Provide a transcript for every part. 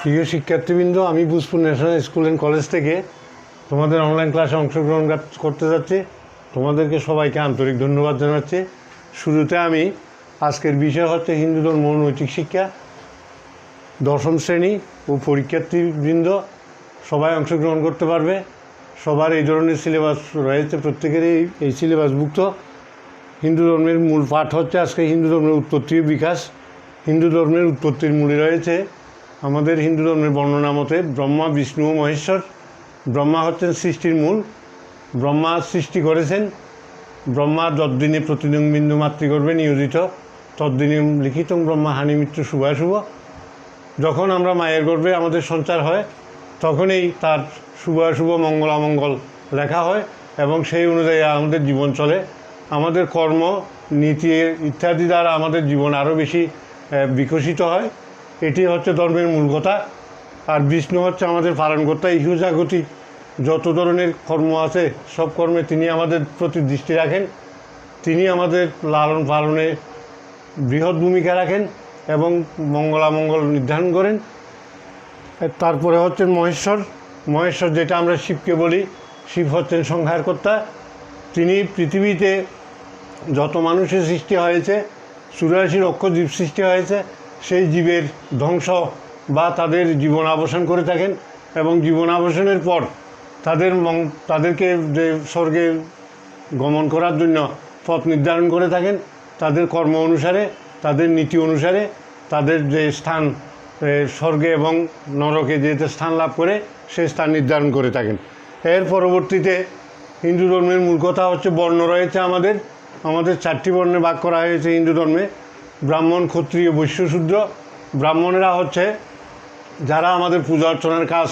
প্রিয় শিক্ষার্থীবৃন্দ, আমি Bujpur national school and college থেকে তোমাদের অনলাইন ক্লাসে অংশগ্রহণ করতে যাচ্ছি। তোমাদেরকে সবাইকে আন্তরিক ধন্যবাদ জানাচ্ছি। শুরুতে আমি আজকের বিষয় হচ্ছে হিন্দু ধর্ম ও নৈতিক শিক্ষা। দশম শ্রেণী ও পরীক্ষার্থীবৃন্দ সবাই অংশগ্রহণ করতে পারবে। সবার এই ধরনের সিলেবাস রয়েছে, প্রত্যেকেরই এই সিলেবাসভুক্ত। হিন্দু ধর্মের মূল পাঠ হচ্ছে আজকে হিন্দু ধর্মের উৎপত্তি ও বিকাশ। হিন্দু ধর্মের উৎপত্তির মূলে রয়েছে আমাদের হিন্দু ধর্মের বর্ণনা মতে ব্রহ্মা, বিষ্ণু ও মহেশ্বর। ব্রহ্মা হচ্ছেন সৃষ্টির মূল। ব্রহ্মা সৃষ্টি করেছেন। ব্রহ্মা যদ্দিনে প্রতিদিন বিন্দু মাতৃগর্ভে নিয়োজিত তদ্দিনে লিখিত ব্রহ্মা হানি মৃত্যু শুভাশুভ। যখন আমরা মায়ের গর্ভে আমাদের সঞ্চার হয় তখনই তার শুভাশুভ মঙ্গলামঙ্গল লেখা হয় এবং সেই অনুযায়ী আমাদের জীবন চলে। আমাদের কর্ম, নীতি ইত্যাদি দ্বারা আমাদের জীবন আরও বেশি বিকশিত হয়। এটি হচ্ছে ধর্মের মূল কথা। আর বিষ্ণু হচ্ছে আমাদের পালনকর্তা। ইহজাগতিক যত ধরনের কর্ম আছে সব কর্মে তিনি আমাদের প্রতি দৃষ্টি রাখেন। তিনি আমাদের লালন পালনে বৃহৎ ভূমিকা রাখেন এবং মঙ্গলামঙ্গল নির্ধারণ করেন। তারপরে হচ্ছেন মহেশ্বর। মহেশ্বর, যেটা আমরা শিবকে বলি, শিব হচ্ছেন সংহারকর্তা। তিনি পৃথিবীতে যত মানুষের সৃষ্টি হয়েছে, 84 লক্ষ জীব সৃষ্টি হয়েছে, সেই জীবের ধ্বংস বা তাদের জীবনাবসান করে থাকেন এবং জীবনাবসানের পর তাদেরকে যে স্বর্গে গমন করার জন্য পথ নির্ধারণ করে থাকেন। তাদের কর্ম অনুসারে, তাদের নীতি অনুসারে তাদের যে স্থান স্বর্গে এবং নরকে যেতে স্থান লাভ করে সেই স্থান নির্ধারণ করে থাকেন। এর পরবর্তীতে হিন্দু ধর্মের মূল কথা হচ্ছে বর্ণ রয়েছে আমাদের 4টি বর্ণে ভাগ করা হয়েছে হিন্দু ধর্মে: ব্রাহ্মণ, ক্ষত্রিয়, বৈশ্য, শূদ্র। ব্রাহ্মণেরা হচ্ছে যারা আমাদের পূজা অর্চনার কাজ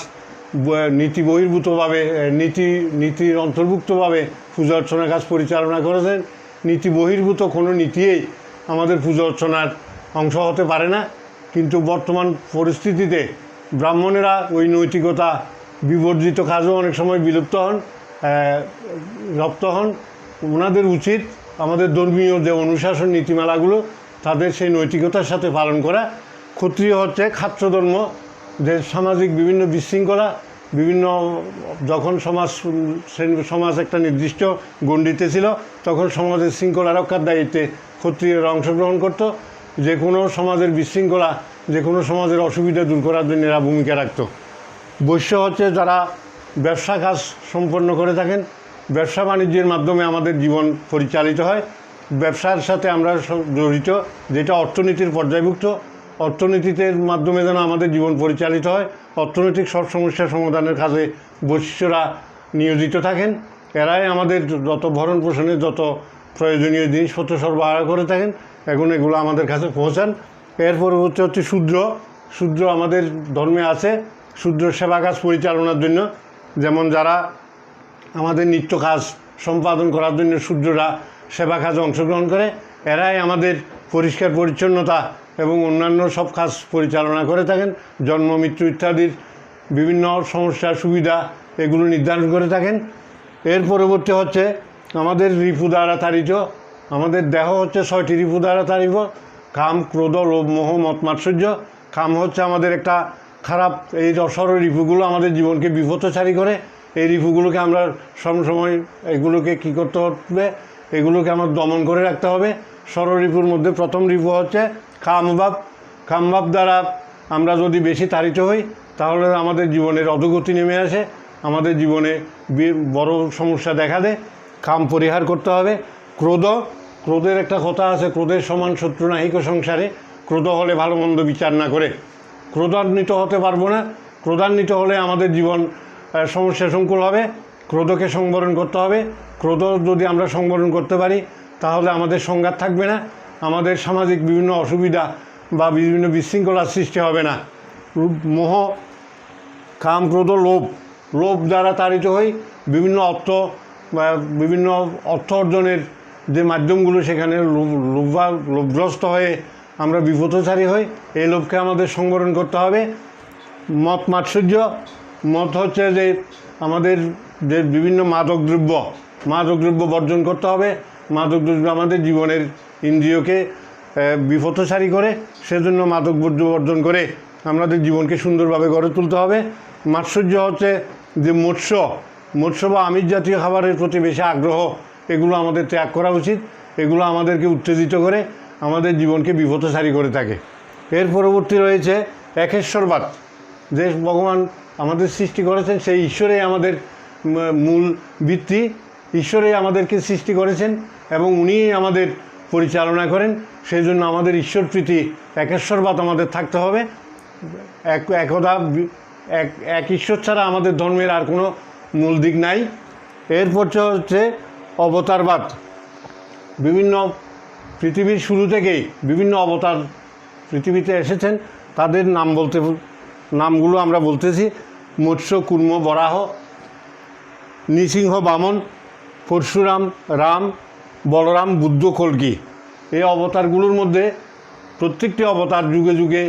নীতি বহির্ভূতভাবে নীতির অন্তর্ভুক্তভাবে পূজা অর্চনার কাজ পরিচালনা করেছেন। নীতি বহির্ভূত কোনো নীতিই আমাদের পূজা অর্চনার অংশ হতে পারে না। কিন্তু বর্তমান পরিস্থিতিতে ব্রাহ্মণেরা ওই নৈতিকতা বিবর্জিত কাজও অনেক সময় রপ্ত হন। ওনাদের উচিত আমাদের ধর্মীয় যে অনুশাসন নীতিমালাগুলো তাদের সেই নৈতিকতার সাথে পালন করা। ক্ষত্রিয় হচ্ছে ক্ষাত্র ধর্ম, যে সামাজিক বিভিন্ন বিশৃঙ্খলা, যখন সমাজ একটা নির্দিষ্ট গণ্ডিতে ছিল তখন সমাজের শৃঙ্খলা রক্ষার দায়িত্বে ক্ষত্রিয়রা অংশগ্রহণ করত। যে কোনো সমাজের বিশৃঙ্খলা, যে কোনো সমাজের অসুবিধা দূর করার জন্য এরা ভূমিকা রাখত। বৈশ্য হচ্ছে যারা ব্যবসা কাজ সম্পন্ন করে থাকেন। ব্যবসা বাণিজ্যের মাধ্যমে আমাদের জীবন পরিচালিত হয়। ব্যবসার সাথে আমরা জড়িত, যেটা অর্থনীতির পর্যায়ভুক্ত। অর্থনীতিতে মাধ্যমে যেন আমাদের জীবন পরিচালিত হয়, অর্থনৈতিক সব সমস্যা সমাধানের কাজে বৈশ্যরা নিয়োজিত থাকেন। এরাই আমাদের যত ভরণ পোষণের যত প্রয়োজনীয় জিনিসপত্র সরবরাহ করে থাকেন, এখন এগুলো আমাদের কাছে পৌঁছান। এর পরবর্তী হচ্ছে শূদ্র। শূদ্র আমাদের ধর্মে আছে শূদ্র সেবা কাজ পরিচালনার জন্য। যেমন যারা আমাদের নিত্য কাজ সম্পাদন করার জন্য শূদ্ররা সেবা কাজে অংশগ্রহণ করে, এরাই আমাদের পরিষ্কার পরিচ্ছন্নতা এবং অন্যান্য সব কাজ পরিচালনা করে থাকেন। জন্ম, মৃত্যু ইত্যাদির বিভিন্ন সমস্যা সুবিধা এগুলো নির্ধারণ করে থাকেন। এর পরবর্তী হচ্ছে আমাদের রিপু দ্বারা তাড়িত। আমাদের দেহ হচ্ছে 6টি রিপু দ্বারা তাড়িত: কাম, ক্রোধ, লোভ, মোহ, মত, মাৎসর্য। কাম হচ্ছে আমাদের একটা খারাপ, এই অসর রিপুগুলো আমাদের জীবনকে বিপথচারী করে। এই রিপুগুলোকে আমরা সবসময় এগুলোকে কী করতে হবে, এগুলোকে আমরা দমন করে রাখতে হবে। ষড়রিপুর মধ্যে প্রথম রিপু হচ্ছে কামভাব। কামভাব দ্বারা আমরা যদি বেশি তাড়িত হই তাহলে আমাদের জীবনের অধোগতি নেমে আসে, আমাদের জীবনে বড় সমস্যা দেখা দেয়। কাম পরিহার করতে হবে। ক্রোধ, ক্রোধের একটা কথা আছে, ক্রোধের সমান শত্রু নাহিক সংসারে। ক্রোধ হলে ভালো মন্দ বিচার না করে ক্রোধান্বিত হতে পারবো না। ক্রোধান্বিত হলে আমাদের জীবন সমস্যা সংকুল হবে। ক্রোধকে সংবরণ করতে হবে। ক্রোধ যদি আমরা সংবরণ করতে পারি তাহলে আমাদের সংঘাত থাকবে না, আমাদের সামাজিক বিভিন্ন অসুবিধা বা বিভিন্ন বিশৃঙ্খলার সৃষ্টি হবে না। মোহ, কাম, ক্রোধ, লোভ। লোভ দ্বারা তাড়িত হই। বিভিন্ন অর্থ অর্জনের যে মাধ্যমগুলো, সেখানে লোভগ্রস্ত হয়ে আমরা বিপথচারী হই। এই লোভকে আমাদের সংবরণ করতে হবে। মত, মাৎসর্য। মত হচ্ছে যে আমাদের যে বিভিন্ন মাদকদ্রব্য বর্জন করতে হবে। মাদকদ্রব্য আমাদের জীবনের ইন্দ্রিয়কে বিপথচারী করে, সেজন্য মাদক বর্জন করে আমাদের জীবনকে সুন্দরভাবে গড়ে তুলতে হবে। মাৎসর্য হচ্ছে যে মৎস্য বা আমিষ জাতীয় খাবারের প্রতি বেশি আগ্রহ, এগুলো আমাদের ত্যাগ করা উচিত। এগুলো আমাদেরকে উত্তেজিত করে, আমাদের জীবনকে বিপথচারী করে থাকে। এর পরবর্তী রয়েছে একেশ্বরবাদ। যে ভগবান আমাদের সৃষ্টি করেছেন সেই ঈশ্বরেই আমাদের মূল ভিত্তি, ঈশ্বরেই আমাদেরকে সৃষ্টি করেছেন এবং উনিই আমাদের পরিচালনা করেন। সেই জন্য আমাদের ঈশ্বর প্রীতি, একেশ্বরবাদ আমাদের থাকতে হবে। একদা এক ঈশ্বর ছাড়া আমাদের ধর্মের আর কোনো মূল দিক নাই। এরপর হচ্ছে অবতারবাদ। বিভিন্ন পৃথিবীর শুরু থেকেই বিভিন্ন অবতার পৃথিবীতে এসেছেন, তাদের নামগুলো আমরা বলতেছি। মৎস্য, কুর্ম, বরাহ, নৃসিংহ, বামন, পরশুরাম, রাম, বলরাম, বুদ্ধ, কল্কি। এই অবতারগুলোর মধ্যে প্রত্যেকটি অবতার যুগে যুগে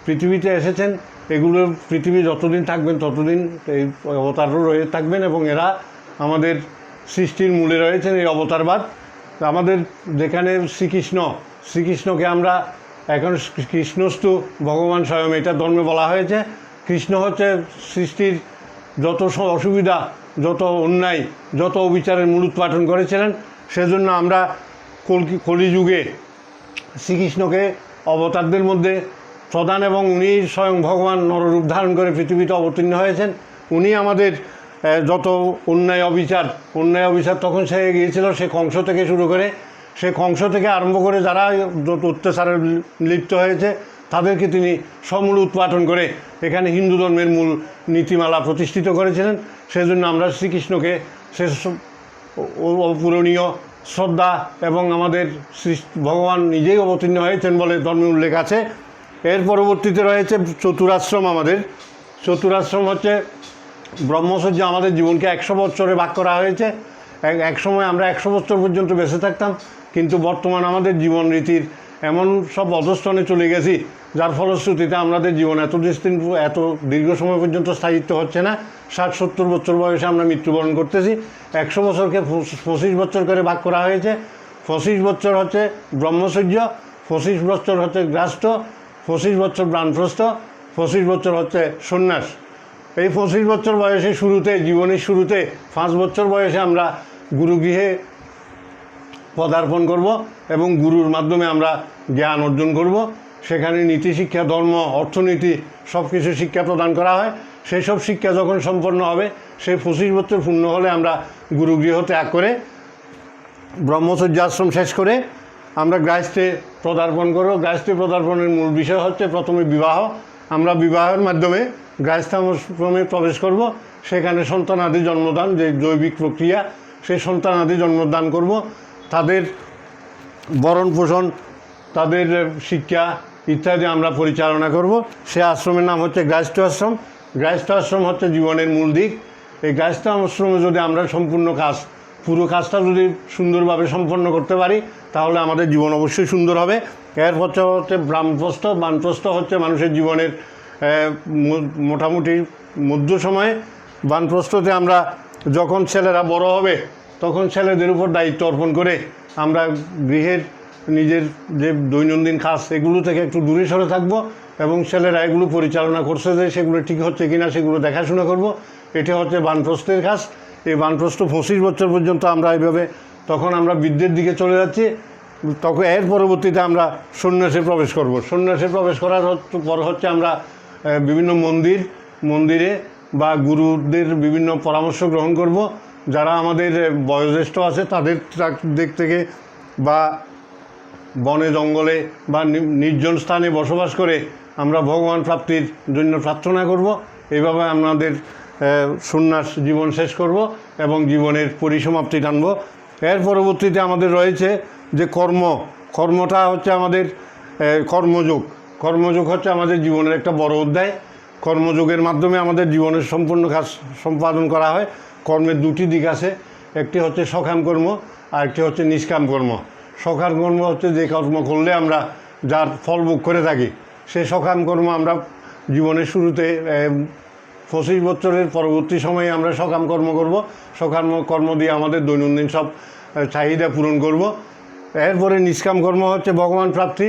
পৃথিবীতে এসেছেন। এগুলো পৃথিবী যতদিন থাকবেন ততদিন এই অবতারও রয়ে থাকবেন এবং এরা আমাদের সৃষ্টির মূলে রয়েছেন। এই অবতারবাদ আমাদের যেখানে শ্রীকৃষ্ণকে আমরা এখন কৃষ্ণস্তু ভগবান স্বয়ং, এটা ধর্মে বলা হয়েছে। কৃষ্ণ হচ্ছে সৃষ্টির যত অসুবিধা, যত অন্যায়, যত অবিচারের মূল উৎপাটন করেছিলেন। সেজন্য আমরা কলিযুগে শ্রীকৃষ্ণকে অবতারদের মধ্যে প্রধান এবং উনি স্বয়ং ভগবান নররূপ ধারণ করে পৃথিবীতে অবতীর্ণ হয়েছেন। উনি আমাদের যত অন্যায় অবিচার তখন সে গিয়েছিল, সে কংস থেকে শুরু করে, সে কংস থেকে আরম্ভ করে যারা যত অত্যাচারে লিপ্ত হয়েছে তাদেরকে তিনি সমূল উৎপাটন করে এখানে হিন্দু ধর্মের মূল নীতিমালা প্রতিষ্ঠিত করেছিলেন। সেজন্য আমরা শ্রীকৃষ্ণকে সে অপূরণীয় শ্রদ্ধা এবং আমাদের ভগবান নিজেই অবতীর্ণ হয়েছেন বলে ধর্মে উল্লেখ আছে। এর পরবর্তীতে রয়েছে চতুরাশ্রম। আমাদের চতুরাশ্রম হচ্ছে ব্রহ্মচর্য। আমাদের জীবনকে 100 বছরে ভাগ করা হয়েছে। এক সময় আমরা 100 বছর পর্যন্ত বেঁচে থাকতাম, কিন্তু বর্তমান আমাদের জীবন রীতির এমন সব অধস্তনে চলে গেছি, যার ফলশ্রুতিতে আমাদের জীবন এত দীর্ঘ সময় পর্যন্ত স্থায়িত্ব হচ্ছে না। 60-70 বছর বয়সে আমরা মৃত্যুবরণ করতেছি। 100 বছরকে 25 বছর করে ভাগ করা হয়েছে। 25 বছর হচ্ছে ব্রহ্মচর্য, 25 বছর হচ্ছে গ্রাস্ত, 25 বছর বানপ্রস্থ, 25 বছর হচ্ছে সন্ন্যাস। এই 25 বছর বয়সে জীবনের শুরুতে 5 বছর বয়সে আমরা গুরুগৃহে পদার্পণ করব এবং গুরুর মাধ্যমে আমরা জ্ঞান অর্জন করব। সেখানে নীতি শিক্ষা, ধর্ম, অর্থনীতি সব কিছু শিক্ষা প্রদান করা হয়। সেই সব শিক্ষা যখন সম্পন্ন হবে, সেই 25 বছর পূর্ণ হলে আমরা গুরুগৃহ ত্যাগ করে ব্রহ্মচর্য আশ্রম শেষ করে আমরা গৃহস্থে পদার্পণ করব। গৃহস্থে পদার্পণের মূল বিষয় হচ্ছে প্রথমে বিবাহ। আমরা বিবাহের মাধ্যমে গৃহস্থাশ্রমে প্রবেশ করব। সেখানে সন্তানাদি জন্মদান, যে জৈবিক প্রক্রিয়া, সেই সন্তানাদি জন্মদান করব। তাদের ভরণ পোষণ, তাদের শিক্ষা ইত্যাদি আমরা পরিচালনা করব। সে আশ্রমের নাম হচ্ছে গৃহস্থ আশ্রম। গৃহস্থ আশ্রম হচ্ছে জীবনের মূল দিক। এই গৃহস্থ আশ্রমে যদি আমরা পুরো কাজটা যদি সুন্দরভাবে সম্পন্ন করতে পারি, তাহলে আমাদের জীবন অবশ্যই সুন্দর হবে। এর হচ্ছে বানপ্রস্থ। বানপ্রস্থ হচ্ছে মানুষের জীবনের মোটামুটি মধ্য সময়ে। বানপ্রস্থতে আমরা যখন ছেলেরা বড় হবে, তখন ছেলেদের উপর দায়িত্ব অর্পণ করে আমরা গৃহের নিজের যে দৈনন্দিন কাজ, এগুলো থেকে একটু দূরে সরে থাকবো এবং ছেলেরা এগুলো পরিচালনা করছে যে সেগুলো ঠিক হচ্ছে কিনা সেগুলো দেখাশোনা করব। এটা হচ্ছে বানপ্রস্থের কাজ। এই বানপ্রস্থ 25 বছর পর্যন্ত আমরা এইভাবে, তখন আমরা বৃদ্ধের দিকে চলে যাচ্ছি। তখন এর পরবর্তীতে আমরা সন্ন্যাসে প্রবেশ করব। সন্ন্যাসে প্রবেশ করার পর হচ্ছে আমরা বিভিন্ন মন্দিরে বা গুরুদের বিভিন্ন পরামর্শ গ্রহণ করব। যারা আমাদের বয়োজ্যেষ্ঠ আছে তাদের দিক থেকে, বা বনে জঙ্গলে বা নির্জন স্থানে বসবাস করে আমরা ভগবান প্রাপ্তির জন্য প্রার্থনা করব। এইভাবে আমাদের সন্ন্যাস জীবন শেষ করব এবং জীবনের পরিসমাপ্তি টানব। এর পরবর্তীতে আমাদের রয়েছে যে কর্মটা হচ্ছে আমাদের কর্মযোগ। কর্মযোগ হচ্ছে আমাদের জীবনের একটা বড় অধ্যায়। কর্মযোগের মাধ্যমে আমাদের জীবনের সম্পূর্ণ কাজ সম্পাদন করা হয়। কর্মের দুটি দিক আছে, একটি হচ্ছে সকাম কর্ম আর একটি হচ্ছে নিষ্কাম কর্ম। সকাম কর্ম হচ্ছে যে কর্ম করলে আমরা যার ফল ভোগ করে থাকি, সেই সকাম কর্ম আমরা জীবনের শুরুতে 25 বছরের পরবর্তী সময়ে আমরা সকাম কর্ম করব। সকাম কর্ম দিয়ে আমাদের দৈনন্দিন সব চাহিদা পূরণ করব। এরপরে নিষ্কাম কর্ম হচ্ছে ভগবান প্রাপ্তি।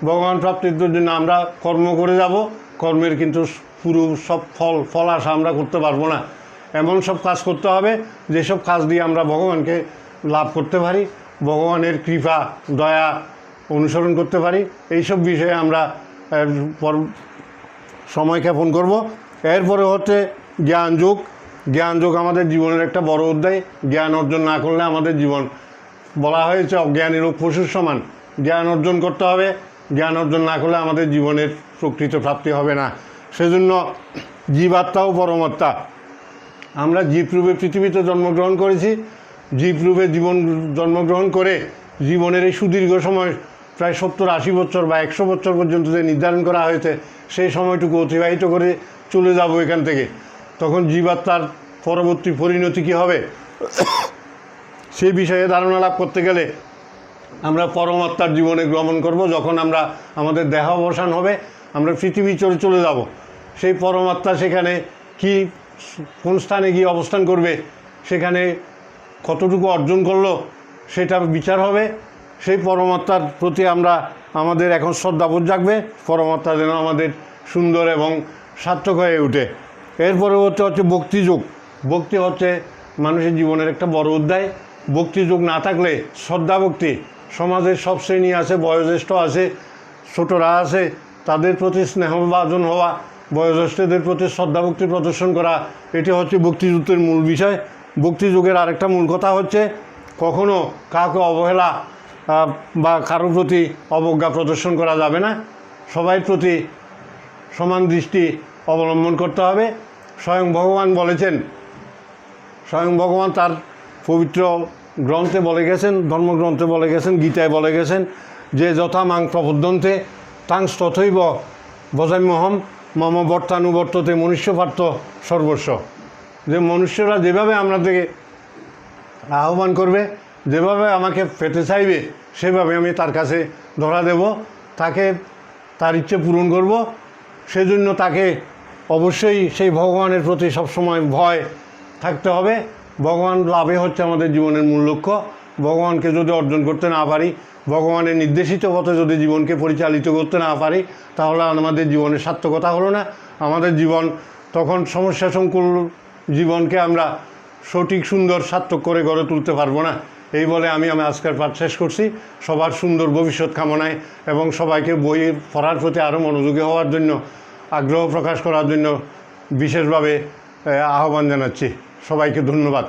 ভগবান প্রাপ্তির জন্য আমরা কর্ম করে যাব কর্মের কিন্তু পুরো সব ফল আশা আমরা করতে পারবো না। এমন সব কাজ করতে হবে যেসব কাজ দিয়ে আমরা ভগবানকে লাভ করতে পারি, ভগবানের কৃপা দয়া অনুসরণ করতে পারি। এইসব বিষয়ে আমরা সময় ক্ষেপণ করব। এরপরে হচ্ছে জ্ঞানযোগ। জ্ঞানযোগ আমাদের জীবনের একটা বড় অধ্যায়। জ্ঞান অর্জন না করলে আমাদের জীবন, বলা হয়েছে অজ্ঞানীর ও পশুর সমান। জ্ঞান অর্জন করতে হবে, জ্ঞান অর্জন না করলে আমাদের জীবনের প্রকৃত প্রাপ্তি হবে না। সেজন্য জীবাত্মা ও পরমাত্মা, আমরা জীবরূপে পৃথিবীতে জন্মগ্রহণ করেছি। জীবরূপে জন্মগ্রহণ করে জীবনের এই সুদীর্ঘ সময়, প্রায় 70-80 বছর বা 100 বছর পর্যন্ত যে নির্ধারণ করা হয়েছে, সেই সময়টুকু অতিবাহিত করে চলে যাব এখান থেকে। তখন জীবাত্মার পরবর্তী পরিণতি কী হবে সেই বিষয়ে ধারণা লাভ করতে গেলে আমরা পরমাত্মার জীবনে গমন করব। যখন আমরা আমাদের দেহ অবসান হবে, আমরা পৃথিবী চলে যাব। সেই পরমাত্মা সেখানে কি, কোন স্থানে গিয়ে অবস্থান করবে, সেখানে কতটুকু অর্জন করলো সেটা বিচার হবে। সেই পরমাত্মার প্রতি আমাদের এখন শ্রদ্ধাবোধ জাগবে। পরমাত্মা যেন আমাদের সুন্দর এবং সার্থক হয়ে ওঠে। এর পরবর্তী হচ্ছে ভক্তিযোগ। ভক্তি হচ্ছে মানুষের জীবনের একটা বড় অধ্যায়। ভক্তিযোগ না থাকলে, শ্রদ্ধা ভক্তি, সমাজের সব শ্রেণী আছে, বয়োজ্যেষ্ঠ আছে, ছোটরা আছে, তাদের প্রতি স্নেহভাজন হওয়া, বয়োজ্যেষ্ঠদের প্রতি শ্রদ্ধা ভক্তি প্রদর্শন করা, এটি হচ্ছে ভক্তিযুগের মূল বিষয়। ভক্তিযুগের আরেকটা মূল কথা হচ্ছে কখনো কাউকে অবহেলা বা কারোর প্রতি অবজ্ঞা প্রদর্শন করা যাবে না। সবাই প্রতি সমান দৃষ্টি অবলম্বন করতে হবে। স্বয়ং ভগবান বলেছেন, স্বয়ং ভগবান তার পবিত্র গ্রন্থে বলে গেছেন, ধর্মগ্রন্থে বলে গেছেন, গীতায় বলে গেছেন যে যথা মাং প্রবদ্ধন্তে তাংস তথৈব ভজাম্যহম মম বর্তানুবর্ততে মনুষ্যপার্থ সর্বস্ব। যে মনুষ্যরা যেভাবে আপনাদেরকে আহ্বান করবে, যেভাবে আমাকে পেতে চাইবে, সেভাবে আমি তার কাছে ধরা দেব, তাকে তার ইচ্ছে পূরণ করব। সেজন্য তাকে অবশ্যই সেই ভগবানের প্রতি সবসময় ভয় থাকতে হবে। ভগবান লাভে হচ্ছে আমাদের জীবনের মূল লক্ষ্য। ভগবানকে যদি অর্জন করতে না পারি, ভগবানের নির্দেশিত পথে যদি জীবনকে পরিচালিত করতে না পারি, তাহলে আমাদের জীবনের সার্থকতা হলো না। আমাদের জীবন তখন সমস্যা সংকুল জীবনকে আমরা সঠিক সুন্দর সার্থক করে গড়ে তুলতে পারবো না। এই বলে আমি আজকের পাঠ শেষ করছি। সবার সুন্দর ভবিষ্যৎ কামনায় এবং সবাইকে বই পড়ার প্রতি আরও মনোযোগী হওয়ার জন্য, আগ্রহ প্রকাশ করার জন্য বিশেষভাবে আহ্বান জানাচ্ছি। সবাইকে ধন্যবাদ।